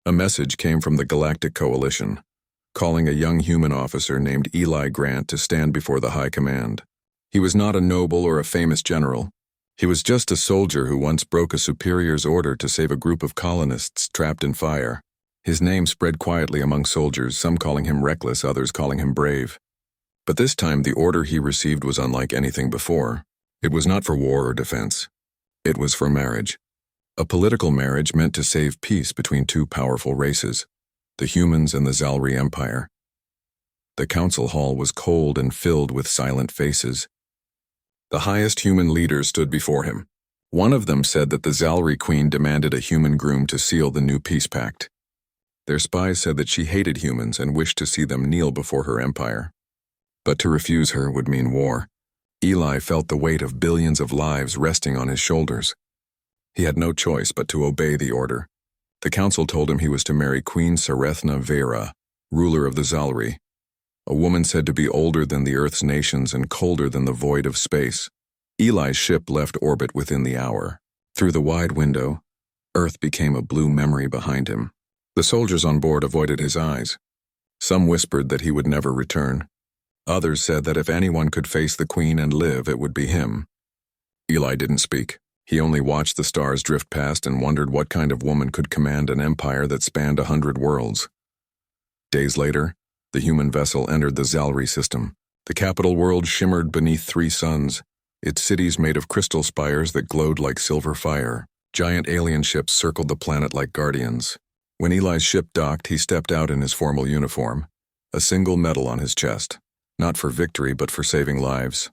A message came from the Galactic Coalition, calling a young human officer named Eli Grant to stand before the High Command. He was not a noble or a famous general. He was just a soldier who once broke a superior's order to save a group of colonists trapped in fire. His name spread quietly among soldiers, some calling him reckless, others calling him brave. But this time the order he received was unlike anything before. It was not for war or defense. It was for marriage. A political marriage meant to save peace between two powerful races, the humans and the Zalri Empire. The council hall was cold and filled with silent faces. The highest human leaders stood before him. One of them said that the Zalri Queen demanded a human groom to seal the new peace pact. Their spies said that she hated humans and wished to see them kneel before her empire. But to refuse her would mean war. Eli felt the weight of billions of lives resting on his shoulders. He had no choice but to obey the order. The council told him he was to marry Queen Sarethna Vera, ruler of the Zalri, a woman said to be older than the Earth's nations and colder than the void of space. Eli's ship left orbit within the hour. Through the wide window, Earth became a blue memory behind him. The soldiers on board avoided his eyes. Some whispered that he would never return. Others said that if anyone could face the Queen and live, it would be him. Eli didn't speak. He only watched the stars drift past and wondered what kind of woman could command an empire that spanned 100 worlds. Days later, the human vessel entered the Zalri system. The capital world shimmered beneath 3 suns, its cities made of crystal spires that glowed like silver fire. Giant alien ships circled the planet like guardians. When Eli's ship docked, he stepped out in his formal uniform, a single medal on his chest, not for victory but for saving lives.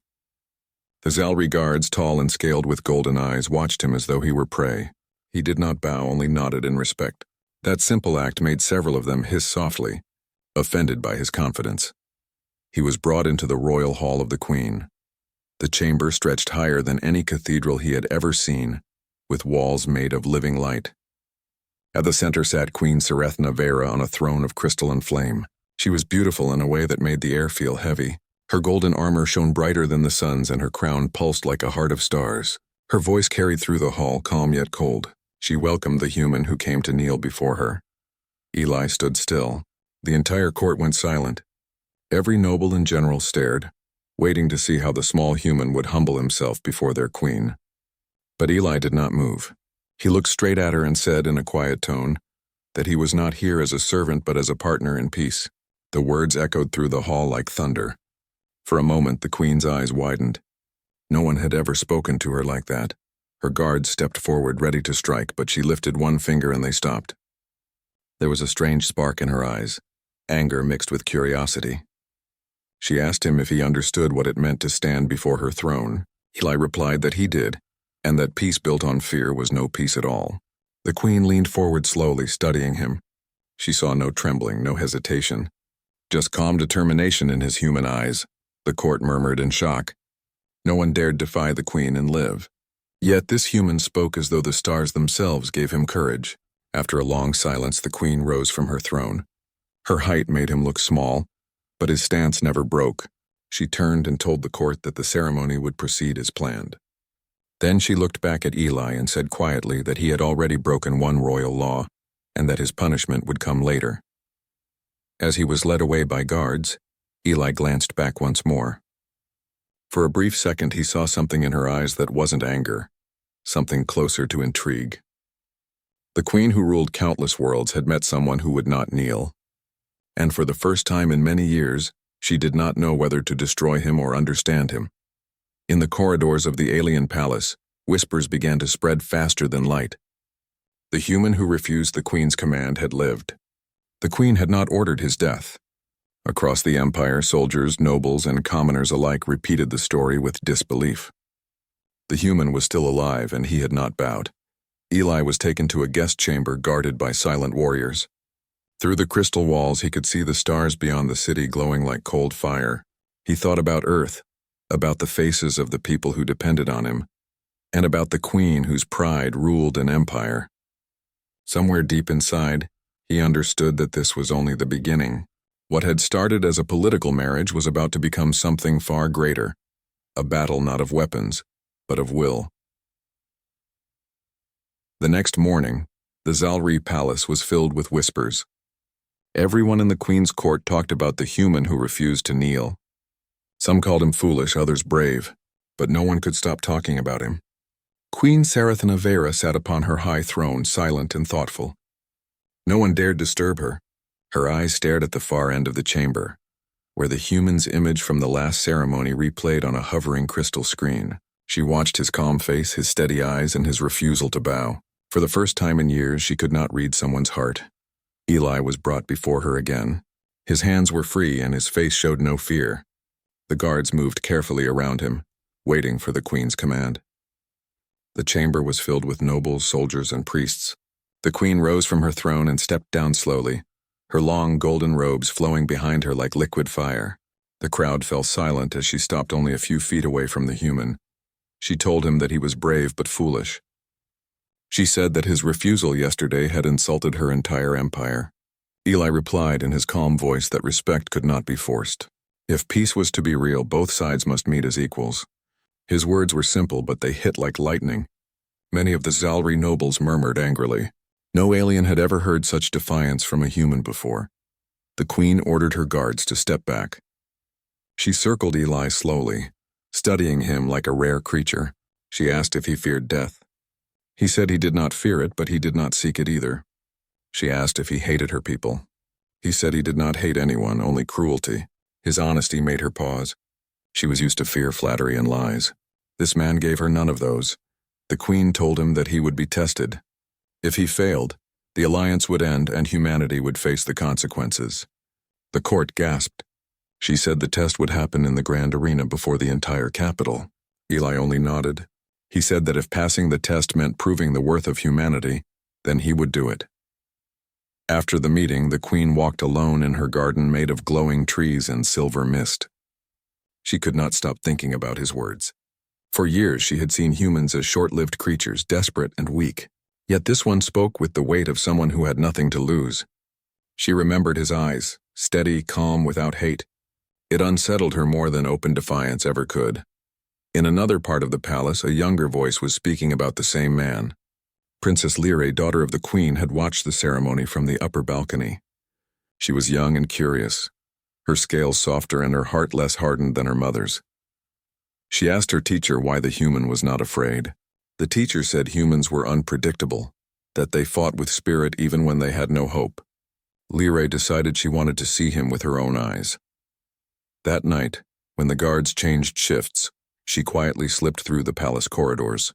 The Zalri guards, tall and scaled with golden eyes, watched him as though he were prey. He did not bow, only nodded in respect. That simple act made several of them hiss softly, offended by his confidence. He was brought into the royal hall of the Queen. The chamber stretched higher than any cathedral he had ever seen, with walls made of living light. At the center sat Queen Sarethna Vera on a throne of crystal and flame. She was beautiful in a way that made the air feel heavy. Her golden armor shone brighter than the sun's, and her crown pulsed like a heart of stars. Her voice carried through the hall, calm yet cold. She welcomed the human who came to kneel before her. Eli stood still. The entire court went silent. Every noble and general stared, waiting to see how the small human would humble himself before their queen. But Eli did not move. He looked straight at her and said in a quiet tone that he was not here as a servant but as a partner in peace. The words echoed through the hall like thunder. For a moment, the Queen's eyes widened. No one had ever spoken to her like that. Her guards stepped forward, ready to strike, but she lifted one finger and they stopped. There was a strange spark in her eyes, anger mixed with curiosity. She asked him if he understood what it meant to stand before her throne. Eli replied that he did, and that peace built on fear was no peace at all. The Queen leaned forward slowly, studying him. She saw no trembling, no hesitation, just calm determination in his human eyes. The court murmured in shock. No one dared defy the Queen and live. Yet this human spoke as though the stars themselves gave him courage. After a long silence, the Queen rose from her throne. Her height made him look small, but his stance never broke. She turned and told the court that the ceremony would proceed as planned. Then she looked back at Eli and said quietly that he had already broken one royal law, and that his punishment would come later. As he was led away by guards, Eli glanced back once more. For a brief second, he saw something in her eyes that wasn't anger, something closer to intrigue. The Queen who ruled countless worlds had met someone who would not kneel. And for the first time in many years, she did not know whether to destroy him or understand him. In the corridors of the alien palace, whispers began to spread faster than light. The human who refused the Queen's command had lived. The Queen had not ordered his death. Across the empire, soldiers, nobles, and commoners alike repeated the story with disbelief. The human was still alive, and he had not bowed. Eli was taken to a guest chamber guarded by silent warriors. Through the crystal walls, he could see the stars beyond the city glowing like cold fire. He thought about Earth, about the faces of the people who depended on him, and about the Queen whose pride ruled an empire. Somewhere deep inside, he understood that this was only the beginning. What had started as a political marriage was about to become something far greater, a battle not of weapons, but of will. The next morning, The Zalri palace was filled with whispers. Everyone in the queen's court talked about the human who refused to kneel. Some called him foolish, others brave, but no one could stop talking about him. Queen Sarathana Vera sat upon her high throne, silent and thoughtful. No one dared disturb her. Her eyes stared at the far end of the chamber, where the human's image from the last ceremony replayed on a hovering crystal screen. She watched his calm face, his steady eyes, and his refusal to bow. For the first time in years, she could not read someone's heart. Eli was brought before her again. His hands were free and his face showed no fear. The guards moved carefully around him, waiting for the queen's command. The chamber was filled with nobles, soldiers, and priests. The queen rose from her throne and stepped down slowly, her long golden robes flowing behind her like liquid fire. The crowd fell silent as she stopped only a few feet away from the human. She told him that he was brave but foolish. She said that his refusal yesterday had insulted her entire empire. Eli replied in his calm voice that respect could not be forced. If peace was to be real, both sides must meet as equals. His words were simple, but they hit like lightning. Many of the Zalri nobles murmured angrily. No alien had ever heard such defiance from a human before. The queen ordered her guards to step back. She circled Eli slowly, studying him like a rare creature. She asked if he feared death. He said he did not fear it, but he did not seek it either. She asked if he hated her people. He said he did not hate anyone, only cruelty. His honesty made her pause. She was used to fear, flattery, and lies. This man gave her none of those. The queen told him that he would be tested. If he failed, the alliance would end and humanity would face the consequences. The court gasped. She said the test would happen in the grand arena before the entire capital. Eli only nodded. He said that if passing the test meant proving the worth of humanity, then he would do it. After the meeting, the queen walked alone in her garden made of glowing trees and silver mist. She could not stop thinking about his words. For years she had seen humans as short-lived creatures, desperate and weak. Yet this one spoke with the weight of someone who had nothing to lose. She remembered his eyes, steady, calm, without hate. It unsettled her more than open defiance ever could. In another part of the palace, a younger voice was speaking about the same man. Princess Lyrae, daughter of the queen, had watched the ceremony from the upper balcony. She was young and curious, her scales softer and her heart less hardened than her mother's. She asked her teacher why the human was not afraid. The teacher said humans were unpredictable, that they fought with spirit even when they had no hope. Lyrae decided she wanted to see him with her own eyes. That night, when the guards changed shifts, she quietly slipped through the palace corridors.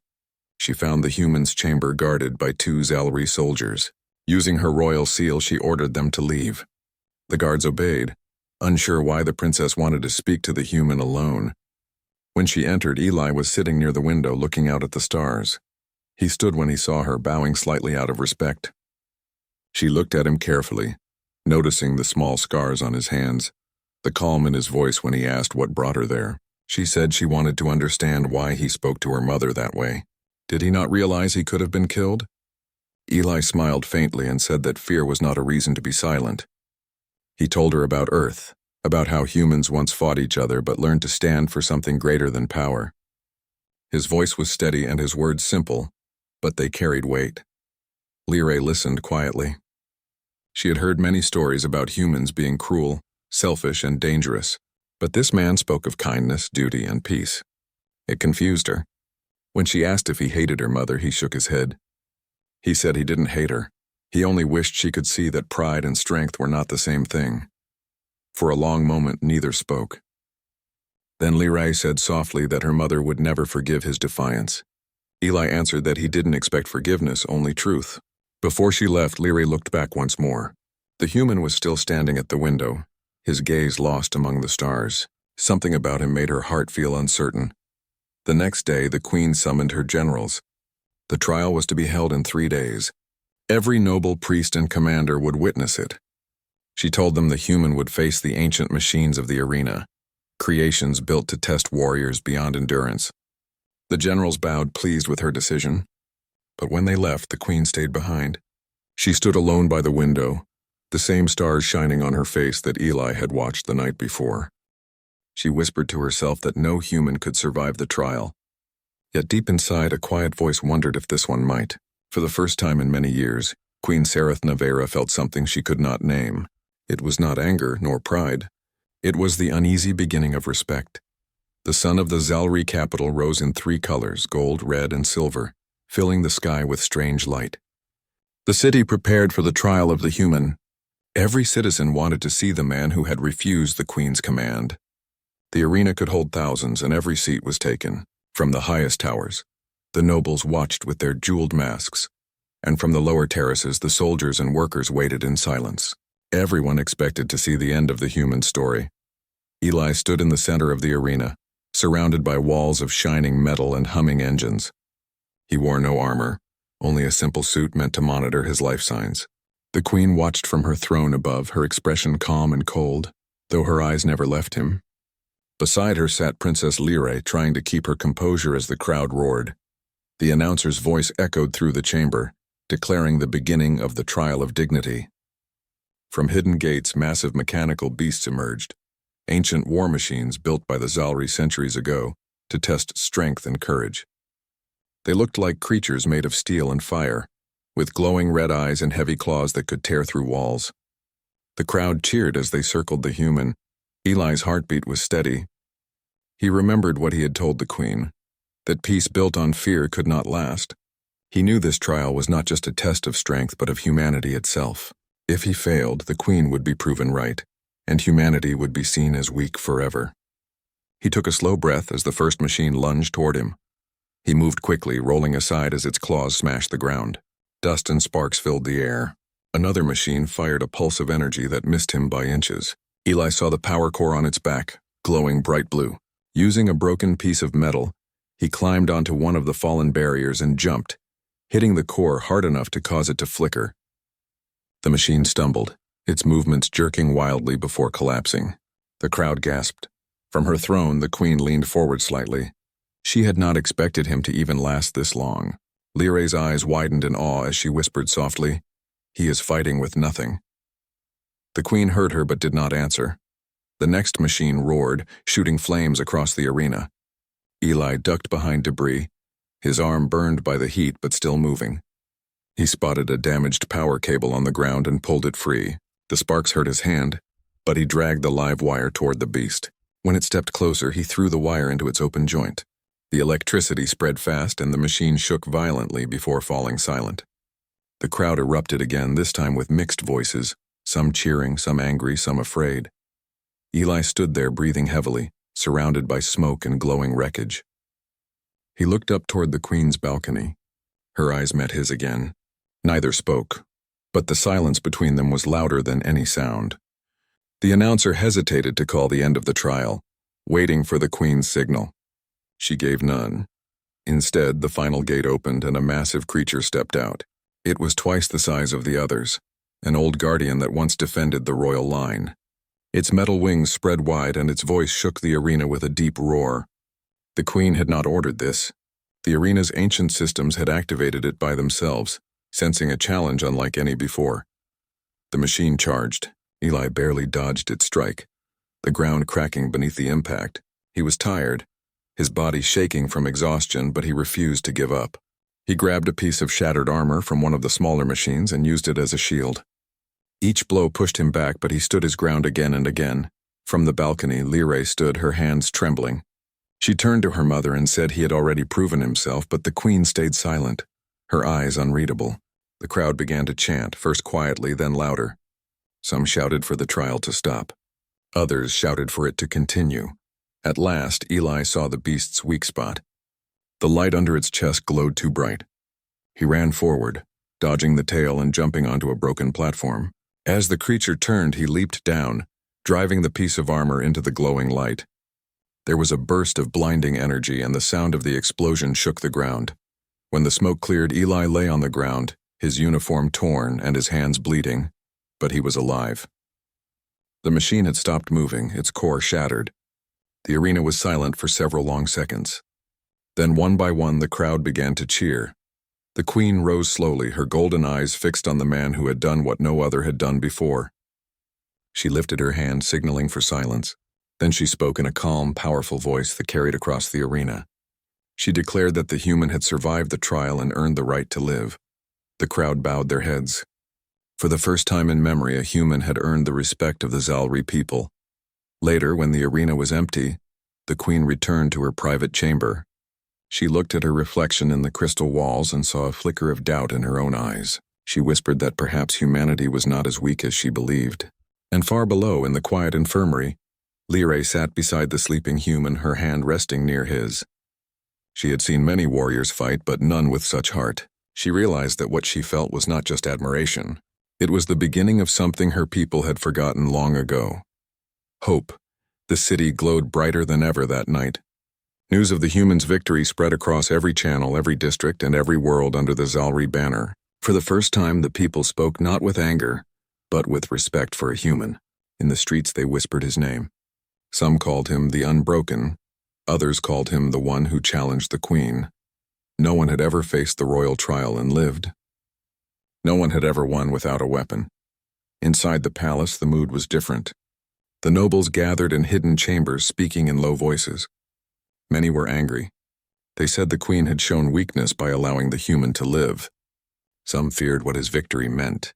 She found the human's chamber guarded by 2 Zalri soldiers. Using her royal seal, she ordered them to leave. The guards obeyed, unsure why the princess wanted to speak to the human alone. When she entered, Eli was sitting near the window looking out at the stars. He stood when he saw her, bowing slightly out of respect. She looked at him carefully, noticing the small scars on his hands, the calm in his voice when he asked what brought her there. She said she wanted to understand why he spoke to her mother that way. Did he not realize he could have been killed? Eli smiled faintly and said that fear was not a reason to be silent. He told her about Earth, about how humans once fought each other but learned to stand for something greater than power. His voice was steady and his words simple, but they carried weight. Lyrae listened quietly. She had heard many stories about humans being cruel, selfish, and dangerous, but this man spoke of kindness, duty, and peace. It confused her. When she asked if he hated her mother, he shook his head. He said he didn't hate her. He only wished she could see that pride and strength were not the same thing. For a long moment, neither spoke. Then Lyrae said softly that her mother would never forgive his defiance. Eli answered that he didn't expect forgiveness, only truth. Before she left, Lyrae looked back once more. The human was still standing at the window, his gaze lost among the stars. Something about him made her heart feel uncertain. The next day, the queen summoned her generals. The trial was to be held in 3 days. Every noble, priest, and commander would witness it. She told them the human would face the ancient machines of the arena, creations built to test warriors beyond endurance. The generals bowed, pleased with her decision. But when they left, the queen stayed behind. She stood alone by the window, the same stars shining on her face that Eli had watched the night before. She whispered to herself that no human could survive the trial. Yet deep inside, a quiet voice wondered if this one might. For the first time in many years, Queen Sereth Nevera felt something she could not name. It was not anger nor pride. It was the uneasy beginning of respect. The sun of the Zalri capital rose in 3 colors, gold, red, and silver, filling the sky with strange light. The city prepared for the trial of the human. Every citizen wanted to see the man who had refused the queen's command. The arena could hold thousands, and every seat was taken. From the highest towers, the nobles watched with their jeweled masks, and from the lower terraces the soldiers and workers waited in silence. Everyone expected to see the end of the human story. Eli stood in the center of the arena, surrounded by walls of shining metal and humming engines. He wore no armor, only a simple suit meant to monitor his life signs. The queen watched from her throne above, her expression calm and cold, though her eyes never left him. Beside her sat Princess Lyrae, trying to keep her composure as the crowd roared. The announcer's voice echoed through the chamber, declaring the beginning of the trial of dignity. From hidden gates, massive mechanical beasts emerged, ancient war machines built by the Zalri centuries ago to test strength and courage. They looked like creatures made of steel and fire, with glowing red eyes and heavy claws that could tear through walls. The crowd cheered as they circled the human. Eli's heartbeat was steady. He remembered what he had told the queen, that peace built on fear could not last. He knew this trial was not just a test of strength but of humanity itself. If he failed, the queen would be proven right, and humanity would be seen as weak forever. He took a slow breath as the first machine lunged toward him. He moved quickly, rolling aside as its claws smashed the ground. Dust and sparks filled the air. Another machine fired a pulse of energy that missed him by inches. Eli saw the power core on its back, glowing bright blue. Using a broken piece of metal, he climbed onto one of the fallen barriers and jumped, hitting the core hard enough to cause it to flicker. The machine stumbled, its movements jerking wildly before collapsing. The crowd gasped. From her throne, the queen leaned forward slightly. She had not expected him to even last this long. Lyrae's eyes widened in awe as she whispered softly, "He is fighting with nothing." The queen heard her but did not answer. The next machine roared, shooting flames across the arena. Eli ducked behind debris, his arm burned by the heat but still moving. He spotted a damaged power cable on the ground and pulled it free. The sparks hurt his hand, but he dragged the live wire toward the beast. When it stepped closer, he threw the wire into its open joint. The electricity spread fast and the machine shook violently before falling silent. The crowd erupted again, this time with mixed voices, some cheering, some angry, some afraid. Eli stood there breathing heavily, surrounded by smoke and glowing wreckage. He looked up toward the queen's balcony. Her eyes met his again. Neither spoke, but the silence between them was louder than any sound. The announcer hesitated to call the end of the trial, waiting for the queen's signal. She gave none. Instead, the final gate opened and a massive creature stepped out. It was twice the size of the others, an old guardian that once defended the royal line. Its metal wings spread wide and its voice shook the arena with a deep roar. The queen had not ordered this. The arena's ancient systems had activated it by themselves, sensing a challenge unlike any before. The machine charged. Eli barely dodged its strike, the ground cracking beneath the impact. He was tired, his body shaking from exhaustion, but he refused to give up. He grabbed a piece of shattered armor from one of the smaller machines and used it as a shield. Each blow pushed him back, but he stood his ground again and again. From the balcony, Lyrae stood, her hands trembling. She turned to her mother and said he had already proven himself, but the queen stayed silent, her eyes unreadable. The crowd began to chant, first quietly, then louder. Some shouted for the trial to stop. Others shouted for it to continue. At last, Eli saw the beast's weak spot. The light under its chest glowed too bright. He ran forward, dodging the tail and jumping onto a broken platform. As the creature turned, he leaped down, driving the piece of armor into the glowing light. There was a burst of blinding energy, and the sound of the explosion shook the ground. When the smoke cleared, Eli lay on the ground, his uniform torn and his hands bleeding, but he was alive. The machine had stopped moving, its core shattered. The arena was silent for several long seconds. Then one by one the crowd began to cheer. The queen rose slowly, her golden eyes fixed on the man who had done what no other had done before. She lifted her hand, signaling for silence. Then she spoke in a calm, powerful voice that carried across the arena. She declared that the human had survived the trial and earned the right to live. The crowd bowed their heads, For the first time in memory, a human had earned the respect of the Zalri people. Later, when the arena was empty, the queen returned to her private chamber. She looked at her reflection in the crystal walls and saw a flicker of doubt in her own eyes. She whispered that perhaps humanity was not as weak as she believed. And far below, in the quiet infirmary, Lyrae sat beside the sleeping human, her hand resting near his. She had seen many warriors fight, but none with such heart. She realized that what she felt was not just admiration. It was the beginning of something her people had forgotten long ago. Hope. The city glowed brighter than ever that night. News of the humans' victory spread across every channel, every district, and every world under the Zalri banner. For the first time, the people spoke not with anger, but with respect for a human. In the streets they whispered his name. Some called him the Unbroken, others called him the one who challenged the queen. No one had ever faced the royal trial and lived. No one had ever won without a weapon. Inside the palace, the mood was different. The nobles gathered in hidden chambers, speaking in low voices. Many were angry. They said the queen had shown weakness by allowing the human to live. Some feared what his victory meant.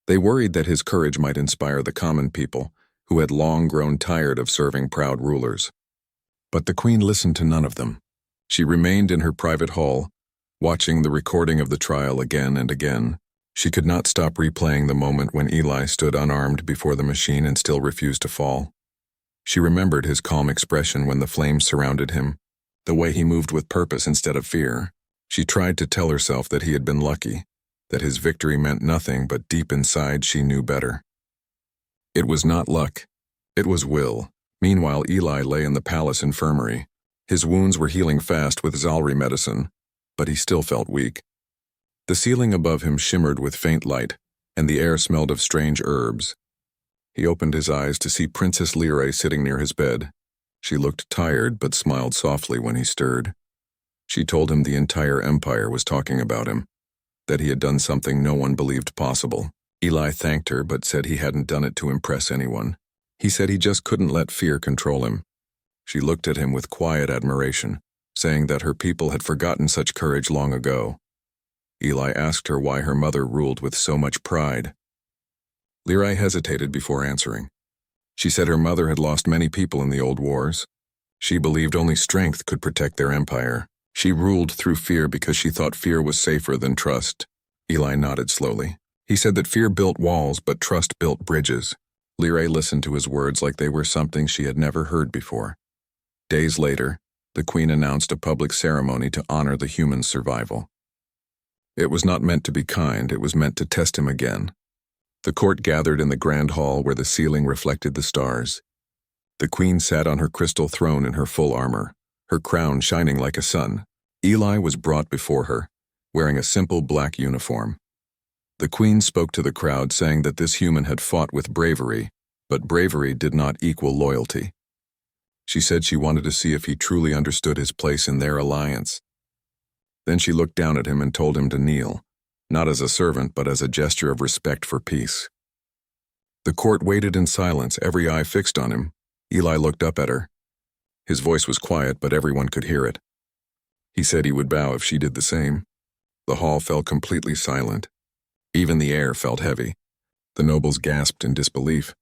They worried that his courage might inspire the common people, who had long grown tired of serving proud rulers. But the queen listened to none of them. She remained in her private hall, watching the recording of the trial again and again. She could not stop replaying the moment when Eli stood unarmed before the machine and still refused to fall. She remembered his calm expression when the flames surrounded him, the way he moved with purpose instead of fear. She tried to tell herself that he had been lucky, that his victory meant nothing, but deep inside she knew better. It was not luck. It was will. Meanwhile, Eli lay in the palace infirmary. His wounds were healing fast with Zalri medicine, but he still felt weak. The ceiling above him shimmered with faint light, and the air smelled of strange herbs. He opened his eyes to see Princess Lyrae sitting near his bed. She looked tired, but smiled softly when he stirred. She told him the entire empire was talking about him, that he had done something no one believed possible. Eli thanked her, but said he hadn't done it to impress anyone. He said he just couldn't let fear control him. She looked at him with quiet admiration, saying that her people had forgotten such courage long ago. Eli asked her why her mother ruled with so much pride. Lyrae hesitated before answering. She said her mother had lost many people in the old wars. She believed only strength could protect their empire. She ruled through fear because she thought fear was safer than trust. Eli nodded slowly. He said that fear built walls, but trust built bridges. Lyrae listened to his words like they were something she had never heard before. Days later, the queen announced a public ceremony to honor the human's survival. It was not meant to be kind, it was meant to test him again. The court gathered in the grand hall where the ceiling reflected the stars. The queen sat on her crystal throne in her full armor, her crown shining like a sun. Eli was brought before her, wearing a simple black uniform. The queen spoke to the crowd, saying that this human had fought with bravery, but bravery did not equal loyalty. She said she wanted to see if he truly understood his place in their alliance. Then she looked down at him and told him to kneel, not as a servant but as a gesture of respect for peace. The court waited in silence, every eye fixed on him. Eli looked up at her. His voice was quiet, but everyone could hear it. He said he would bow if she did the same. The hall fell completely silent. Even the air felt heavy. The nobles gasped in disbelief.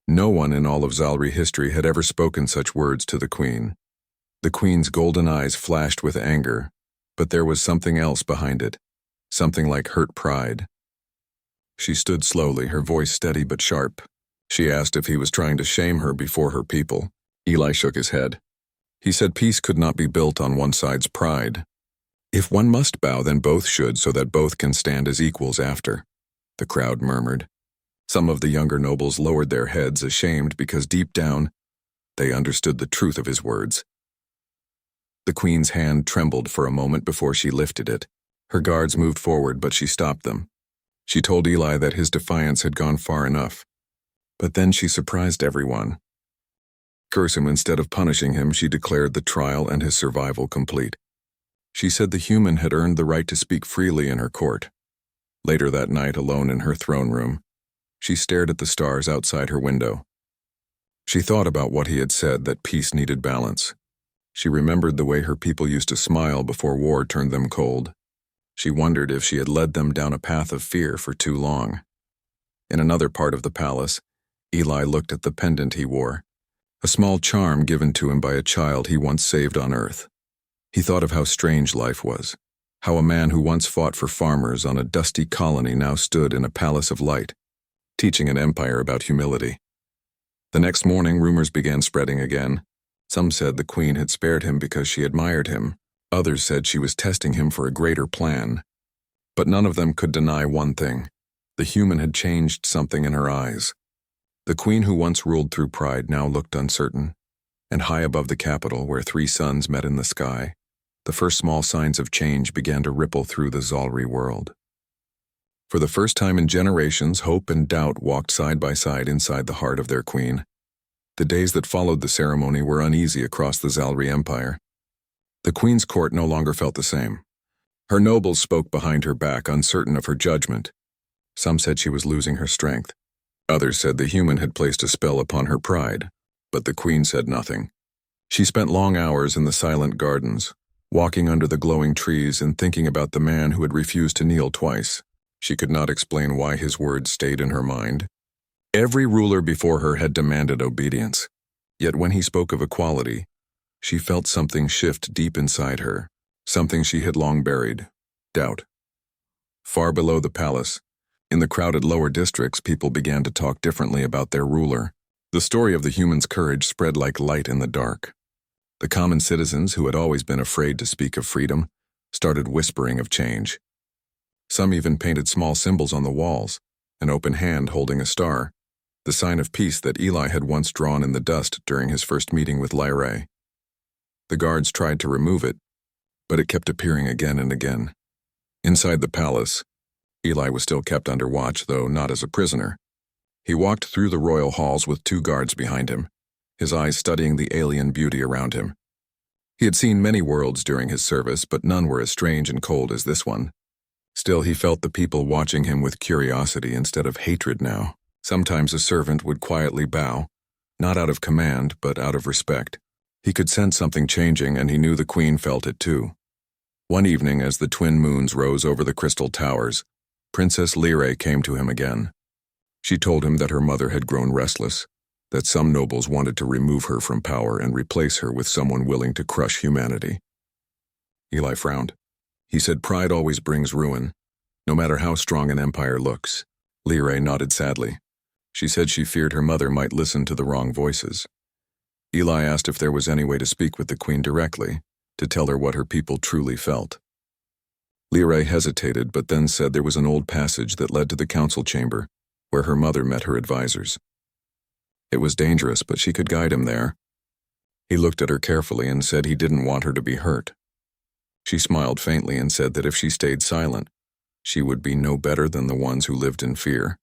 No one in all of Zalri history had ever spoken such words to the queen. The queen's golden eyes flashed with anger, but there was something else behind it, something like hurt pride. She stood slowly, her voice steady but sharp. She asked if he was trying to shame her before her people. Eli shook his head. He said peace could not be built on one side's pride. If one must bow, then both should, so that both can stand as equals after. The crowd murmured. Some of the younger nobles lowered their heads, ashamed, because deep down, they understood the truth of his words. The queen's hand trembled for a moment before she lifted it. Her guards moved forward, but she stopped them. She told Eli that his defiance had gone far enough. But then she surprised everyone. Curse him instead of punishing him, she declared the trial and his survival complete. She said the human had earned the right to speak freely in her court. Later that night, alone in her throne room, she stared at the stars outside her window. She thought about what he had said, that peace needed balance. She remembered the way her people used to smile before war turned them cold. She wondered if she had led them down a path of fear for too long. In another part of the palace, Eli looked at the pendant he wore, a small charm given to him by a child he once saved on Earth. He thought of how strange life was, how a man who once fought for farmers on a dusty colony now stood in a palace of light, teaching an empire about humility. The next morning, rumors began spreading again. Some said the queen had spared him because she admired him. Others said she was testing him for a greater plan. But none of them could deny one thing. The human had changed something in her eyes. The queen who once ruled through pride now looked uncertain, and high above the capital, where 3 suns met in the sky, the first small signs of change began to ripple through the Zalri world. For the first time in generations, hope and doubt walked side by side inside the heart of their queen. The days that followed the ceremony were uneasy across the Zalri Empire. The queen's court no longer felt the same. Her nobles spoke behind her back, uncertain of her judgment. Some said she was losing her strength. Others said the human had placed a spell upon her pride, but the queen said nothing. She spent long hours in the silent gardens, walking under the glowing trees and thinking about the man who had refused to kneel twice. She could not explain why his words stayed in her mind. Every ruler before her had demanded obedience, yet when he spoke of equality, she felt something shift deep inside her, something she had long buried: doubt. Far below the palace, in the crowded lower districts, people began to talk differently about their ruler. The story of the human's courage spread like light in the dark. The common citizens, who had always been afraid to speak of freedom, started whispering of change. Some even painted small symbols on the walls, an open hand holding a star, the sign of peace that Eli had once drawn in the dust during his first meeting with Lyrae. The guards tried to remove it, but it kept appearing again and again. Inside the palace, Eli was still kept under watch, though not as a prisoner. He walked through the royal halls with 2 guards behind him, his eyes studying the alien beauty around him. He had seen many worlds during his service, but none were as strange and cold as this one. Still, he felt the people watching him with curiosity instead of hatred now. Sometimes a servant would quietly bow, not out of command, but out of respect. He could sense something changing, and he knew the queen felt it too. One evening, as the twin moons rose over the crystal towers, Princess Lyrae came to him again. She told him that her mother had grown restless, that some nobles wanted to remove her from power and replace her with someone willing to crush humanity. Eli frowned. He said pride always brings ruin, no matter how strong an empire looks. Lyrae nodded sadly. She said she feared her mother might listen to the wrong voices. Eli asked if there was any way to speak with the queen directly, to tell her what her people truly felt. Lyrae hesitated, but then said there was an old passage that led to the council chamber, where her mother met her advisors. It was dangerous, but she could guide him there. He looked at her carefully and said he didn't want her to be hurt. She smiled faintly and said that if she stayed silent, she would be no better than the ones who lived in fear.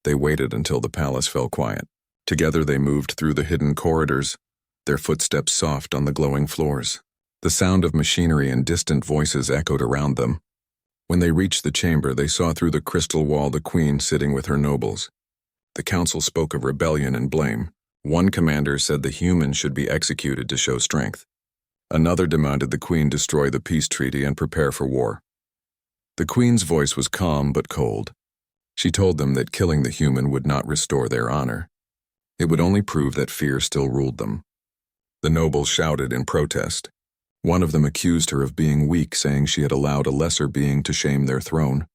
They waited until the palace fell quiet. Together they moved through the hidden corridors, their footsteps soft on the glowing floors. The sound of machinery and distant voices echoed around them. When they reached the chamber, they saw through the crystal wall the queen sitting with her nobles. The council spoke of rebellion and blame. One commander said the humans should be executed to show strength. Another demanded the queen destroy the peace treaty and prepare for war. The queen's voice was calm but cold. She told them that killing the human would not restore their honor. It would only prove that fear still ruled them. The nobles shouted in protest. One of them accused her of being weak, saying she had allowed a lesser being to shame their throne.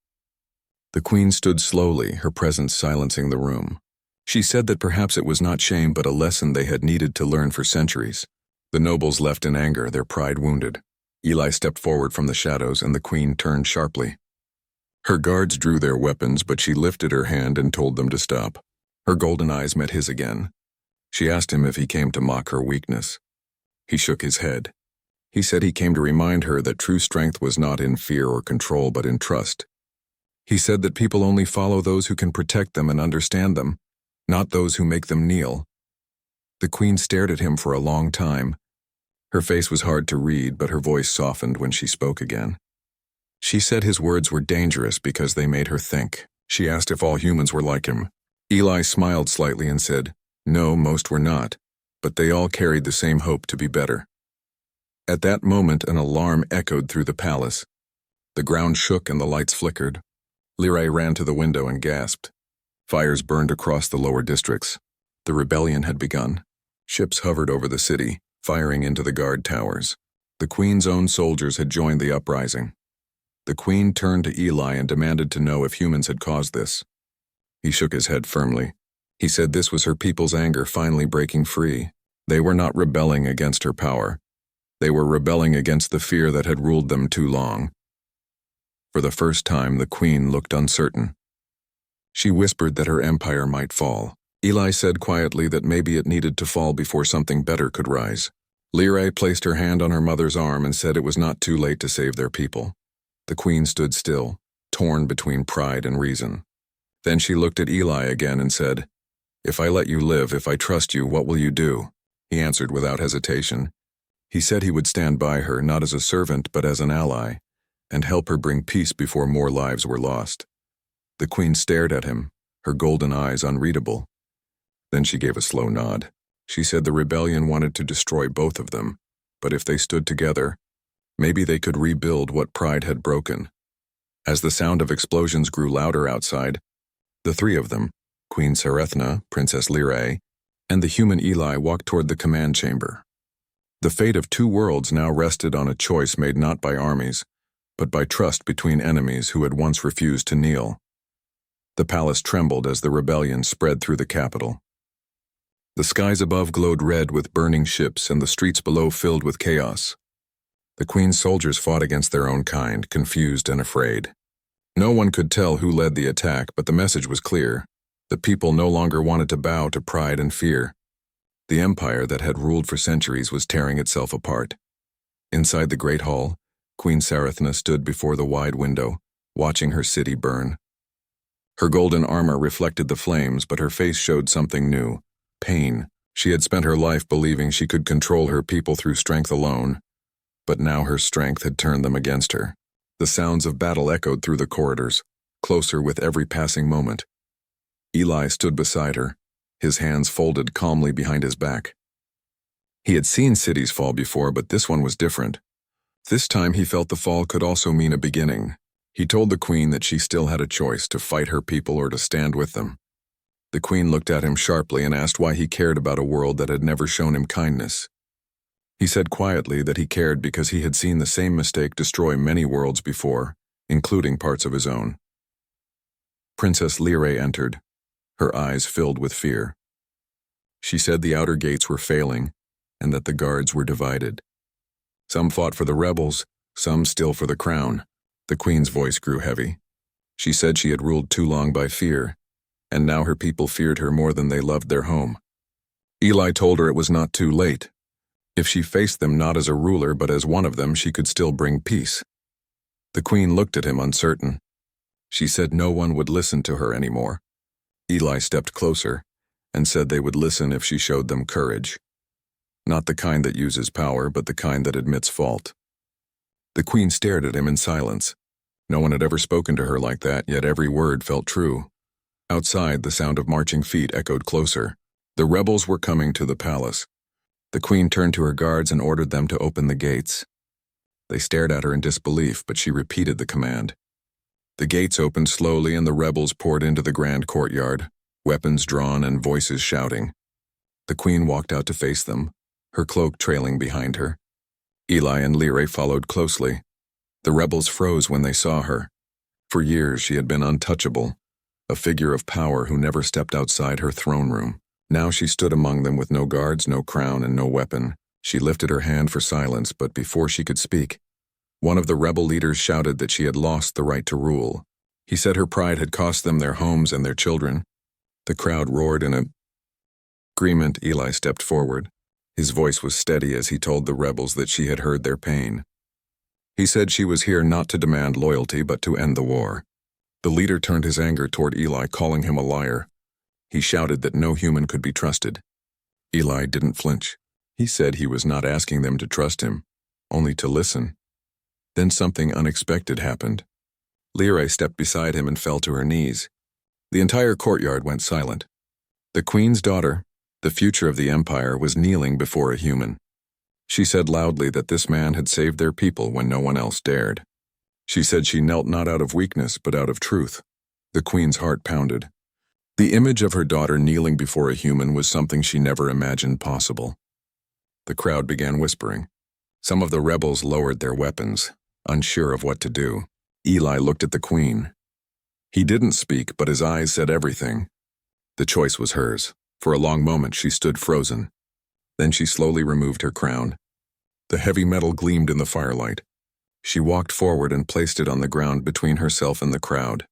The queen stood slowly, her presence silencing the room. She said that perhaps it was not shame but a lesson they had needed to learn for centuries. The nobles left in anger, their pride wounded. Eli stepped forward from the shadows, and the queen turned sharply. Her guards drew their weapons, but she lifted her hand and told them to stop. Her golden eyes met his again. She asked him if he came to mock her weakness. He shook his head. He said he came to remind her that true strength was not in fear or control, but in trust. He said that people only follow those who can protect them and understand them, not those who make them kneel. The queen stared at him for a long time. Her face was hard to read, but her voice softened when she spoke again. She said his words were dangerous because they made her think. She asked if all humans were like him. Eli smiled slightly and said, "No, most were not, but they all carried the same hope to be better." At that moment, an alarm echoed through the palace. The ground shook and the lights flickered. Lyrae ran to the window and gasped. Fires burned across the lower districts. The rebellion had begun. Ships hovered over the city, firing into the guard towers. The Queen's own soldiers had joined the uprising. The Queen turned to Eli and demanded to know if humans had caused this. He shook his head firmly. He said this was her people's anger finally breaking free. They were not rebelling against her power. They were rebelling against the fear that had ruled them too long. For the first time, the Queen looked uncertain. She whispered that her empire might fall. Eli said quietly that maybe it needed to fall before something better could rise. Lyrae placed her hand on her mother's arm and said it was not too late to save their people. The Queen stood still, torn between pride and reason. Then she looked at Eli again and said, "If I let you live, if I trust you, what will you do?" He answered without hesitation. He said he would stand by her, not as a servant but as an ally, and help her bring peace before more lives were lost. The Queen stared at him, her golden eyes unreadable. Then she gave a slow nod. She said the rebellion wanted to destroy both of them, but if they stood together, maybe they could rebuild what pride had broken. As the sound of explosions grew louder outside, the three of them, Queen Sarethna, Princess Lyrae, and the human Eli, walked toward the command chamber. The fate of two worlds now rested on a choice made not by armies, but by trust between enemies who had once refused to kneel. The palace trembled as the rebellion spread through the capital. The skies above glowed red with burning ships and the streets below filled with chaos. The Queen's soldiers fought against their own kind, confused and afraid. No one could tell who led the attack, but the message was clear. The people no longer wanted to bow to pride and fear. The empire that had ruled for centuries was tearing itself apart. Inside the great hall, Queen Sarethna stood before the wide window, watching her city burn. Her golden armor reflected the flames, but her face showed something new. Pain. She had spent her life believing she could control her people through strength alone, but now her strength had turned them against her. The sounds of battle echoed through the corridors, closer with every passing moment. Eli stood beside her, his hands folded calmly behind his back. He had seen cities fall before, but this one was different. This time he felt the fall could also mean a beginning. He told the Queen that she still had a choice, to fight her people or to stand with them. The Queen looked at him sharply and asked why he cared about a world that had never shown him kindness. He said quietly that he cared because he had seen the same mistake destroy many worlds before, including parts of his own. Princess Lyrae entered, her eyes filled with fear. She said the outer gates were failing and that the guards were divided. Some fought for the rebels, some still for the crown. The Queen's voice grew heavy. She said she had ruled too long by fear, and now her people feared her more than they loved their home. Eli told her it was not too late. If she faced them not as a ruler but as one of them, she could still bring peace. The Queen looked at him uncertain. She said no one would listen to her anymore. Eli stepped closer and said they would listen if she showed them courage. Not the kind that uses power, but the kind that admits fault. The Queen stared at him in silence. No one had ever spoken to her like that, yet every word felt true. Outside, the sound of marching feet echoed closer. The rebels were coming to the palace. The Queen turned to her guards and ordered them to open the gates. They stared at her in disbelief, but she repeated the command. The gates opened slowly and the rebels poured into the grand courtyard, weapons drawn and voices shouting. The Queen walked out to face them, her cloak trailing behind her. Eli and Lyrae followed closely. The rebels froze when they saw her. For years she had been untouchable, a figure of power who never stepped outside her throne room. Now she stood among them with no guards, no crown, and no weapon. She lifted her hand for silence, but before she could speak, one of the rebel leaders shouted that she had lost the right to rule. He said her pride had cost them their homes and their children. The crowd roared in agreement. Eli stepped forward. His voice was steady as he told the rebels that she had heard their pain. He said she was here not to demand loyalty but to end the war. The leader turned his anger toward Eli, calling him a liar. He shouted that no human could be trusted. Eli didn't flinch. He said he was not asking them to trust him, only to listen. Then something unexpected happened. Lyrae stepped beside him and fell to her knees. The entire courtyard went silent. The Queen's daughter, the future of the empire, was kneeling before a human. She said loudly that this man had saved their people when no one else dared. She said she knelt not out of weakness but out of truth. The Queen's heart pounded. The image of her daughter kneeling before a human was something she never imagined possible. The crowd began whispering. Some of the rebels lowered their weapons, unsure of what to do. Eli looked at the queen. He didn't speak, but his eyes said everything. The choice was hers. For a long moment she stood frozen. Then she slowly removed her crown. The heavy metal gleamed in the firelight. She walked forward and placed it on the ground between herself and the crowd.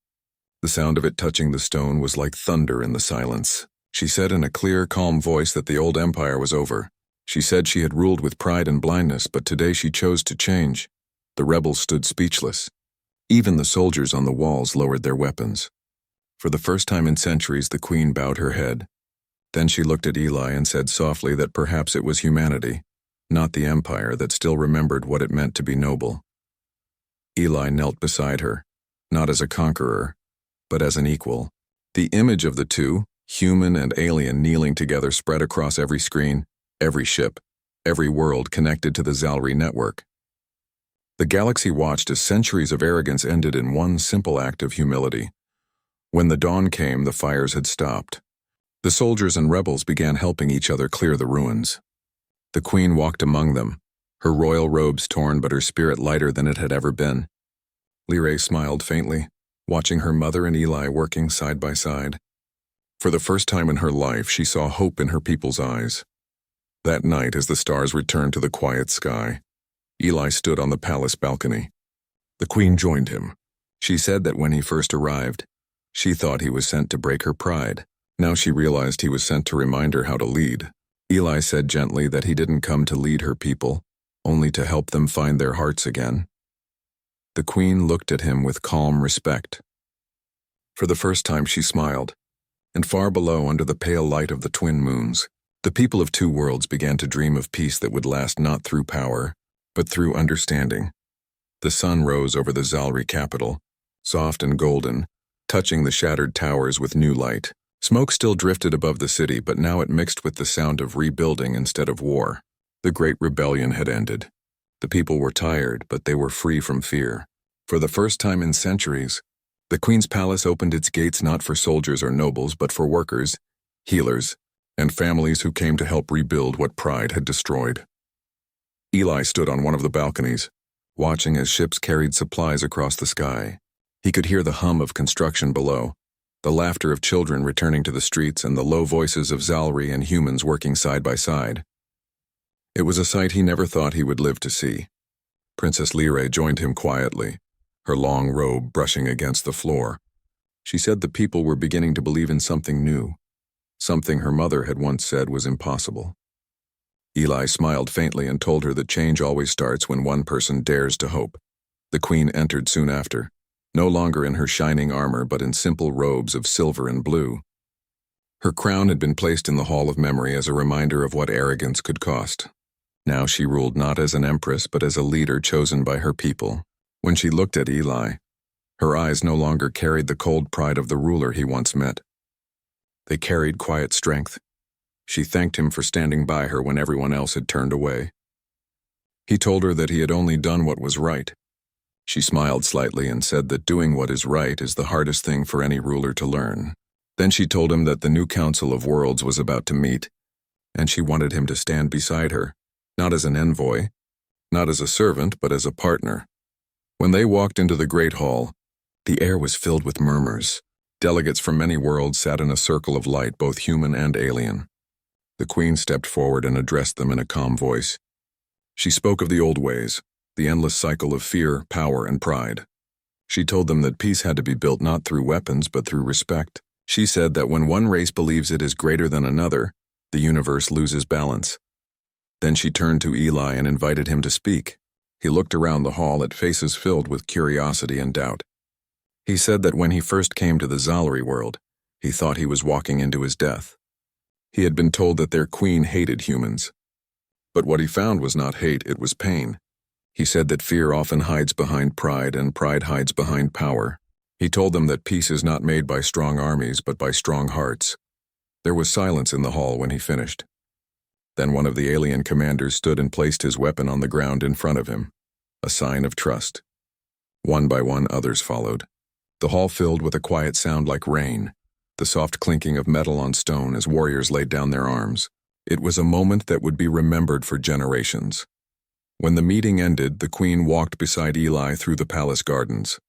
The sound of it touching the stone was like thunder in the silence. She said in a clear, calm voice that the old empire was over. She said she had ruled with pride and blindness, but today she chose to change. The rebels stood speechless. Even the soldiers on the walls lowered their weapons. For the first time in centuries, the queen bowed her head. Then she looked at Eli and said softly that perhaps it was humanity, not the empire, that still remembered what it meant to be noble. Eli knelt beside her, not as a conqueror, but as an equal. The image of the two, human and alien, kneeling together spread across every screen, every ship, every world connected to the Zalri network. The galaxy watched as centuries of arrogance ended in one simple act of humility. When the dawn came, the fires had stopped. The soldiers and rebels began helping each other clear the ruins. The queen walked among them, her royal robes torn but her spirit lighter than it had ever been. Lyrae smiled faintly, watching her mother and Eli working side by side. For the first time in her life, she saw hope in her people's eyes. That night, as the stars returned to the quiet sky, Eli stood on the palace balcony. The queen joined him. She said that when he first arrived, she thought he was sent to break her pride. Now she realized he was sent to remind her how to lead. Eli said gently that he didn't come to lead her people, only to help them find their hearts again. The queen looked at him with calm respect. For the first time she smiled, and far below, under the pale light of the twin moons, the people of two worlds began to dream of peace that would last not through power, but through understanding. The sun rose over the Zalri capital, soft and golden, touching the shattered towers with new light. Smoke still drifted above the city, but now it mixed with the sound of rebuilding instead of war. The Great Rebellion had ended. The people were tired, but they were free from fear. For the first time in centuries, the Queen's Palace opened its gates not for soldiers or nobles, but for workers, healers, and families who came to help rebuild what pride had destroyed. Eli stood on one of the balconies, watching as ships carried supplies across the sky. He could hear the hum of construction below, the laughter of children returning to the streets, and the low voices of Zalri and humans working side by side. It was a sight he never thought he would live to see. Princess Lyrae joined him quietly, her long robe brushing against the floor. She said the people were beginning to believe in something new, something her mother had once said was impossible. Eli smiled faintly and told her that change always starts when one person dares to hope. The queen entered soon after, no longer in her shining armor but in simple robes of silver and blue. Her crown had been placed in the Hall of Memory as a reminder of what arrogance could cost. Now she ruled not as an empress but as a leader chosen by her people. When she looked at Eli, her eyes no longer carried the cold pride of the ruler he once met. They carried quiet strength. She thanked him for standing by her when everyone else had turned away. He told her that he had only done what was right. She smiled slightly and said that doing what is right is the hardest thing for any ruler to learn. Then she told him that the new Council of Worlds was about to meet, and she wanted him to stand beside her, not as an envoy, not as a servant, but as a partner. When they walked into the Great Hall, the air was filled with murmurs. Delegates from many worlds sat in a circle of light, both human and alien. The queen stepped forward and addressed them in a calm voice. She spoke of the old ways, the endless cycle of fear, power, and pride. She told them that peace had to be built not through weapons but through respect. She said that when one race believes it is greater than another, the universe loses balance. Then she turned to Eli and invited him to speak. He looked around the hall at faces filled with curiosity and doubt. He said that when he first came to the Zalri world, he thought he was walking into his death. He had been told that their queen hated humans. But what he found was not hate, it was pain. He said that fear often hides behind pride and pride hides behind power. He told them that peace is not made by strong armies but by strong hearts. There was silence in the hall when he finished. Then one of the alien commanders stood and placed his weapon on the ground in front of him, a sign of trust. One by one, others followed. The hall filled with a quiet sound like rain. the soft clinking of metal on stone as warriors laid down their arms. It was a moment that would be remembered for generations. When the meeting ended, the queen walked beside Eli through the palace gardens.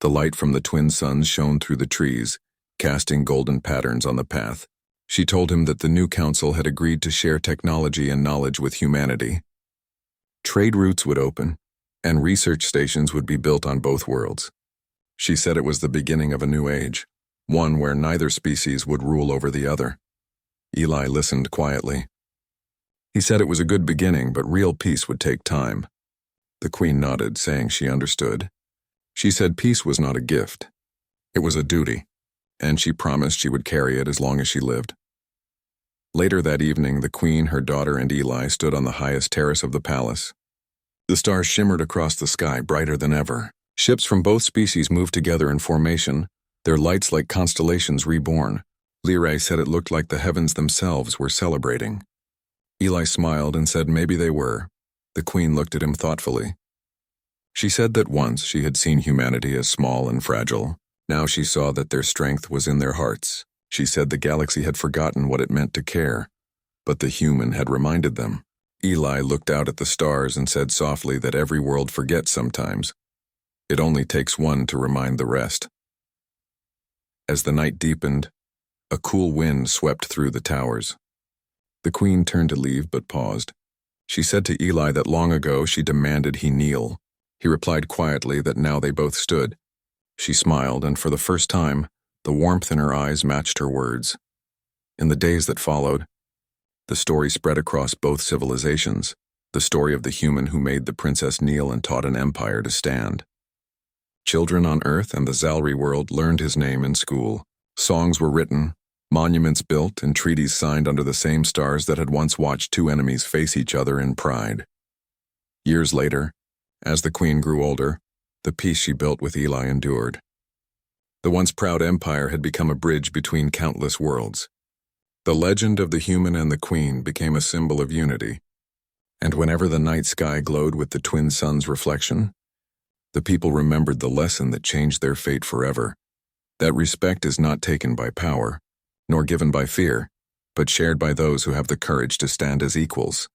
The light from the twin suns shone through the trees, casting golden patterns on the path. She told him that the new council had agreed to share technology and knowledge with humanity. Trade routes would open, and research stations would be built on both worlds. She said it was the beginning of a new age, one where neither species would rule over the other. Eli listened quietly. He said it was a good beginning, but real peace would take time. The queen nodded, saying she understood. She said peace was not a gift. It was a duty, and she promised she would carry it as long as she lived. Later that evening, the queen, her daughter, and Eli stood on the highest terrace of the palace. The stars shimmered across the sky, brighter than ever. Ships from both species moved together in formation, their lights like constellations reborn. Lyrae said it looked like the heavens themselves were celebrating. Eli smiled and said maybe they were. The queen looked at him thoughtfully. She said that once she had seen humanity as small and fragile. Now she saw that their strength was in their hearts. She said the galaxy had forgotten what it meant to care, but the human had reminded them. Eli looked out at the stars and said softly that every world forgets sometimes. It only takes one to remind the rest. As the night deepened, a cool wind swept through the towers. The queen turned to leave but paused. She said to Eli that long ago she demanded he kneel. He replied quietly that now they both stood. She smiled, and for the first time, the warmth in her eyes matched her words. In the days that followed, the story spread across both civilizations, the story of the human who made the princess kneel and taught an empire to stand. Children on Earth and the Zalri world learned his name in school. Songs were written, monuments built, and treaties signed under the same stars that had once watched two enemies face each other in pride. Years later, as the queen grew older, the peace she built with Eli endured. The once proud empire had become a bridge between countless worlds. The legend of the human and the queen became a symbol of unity, and whenever the night sky glowed with the twin suns' reflection, the people remembered the lesson that changed their fate forever, that respect is not taken by power, nor given by fear, but shared by those who have the courage to stand as equals.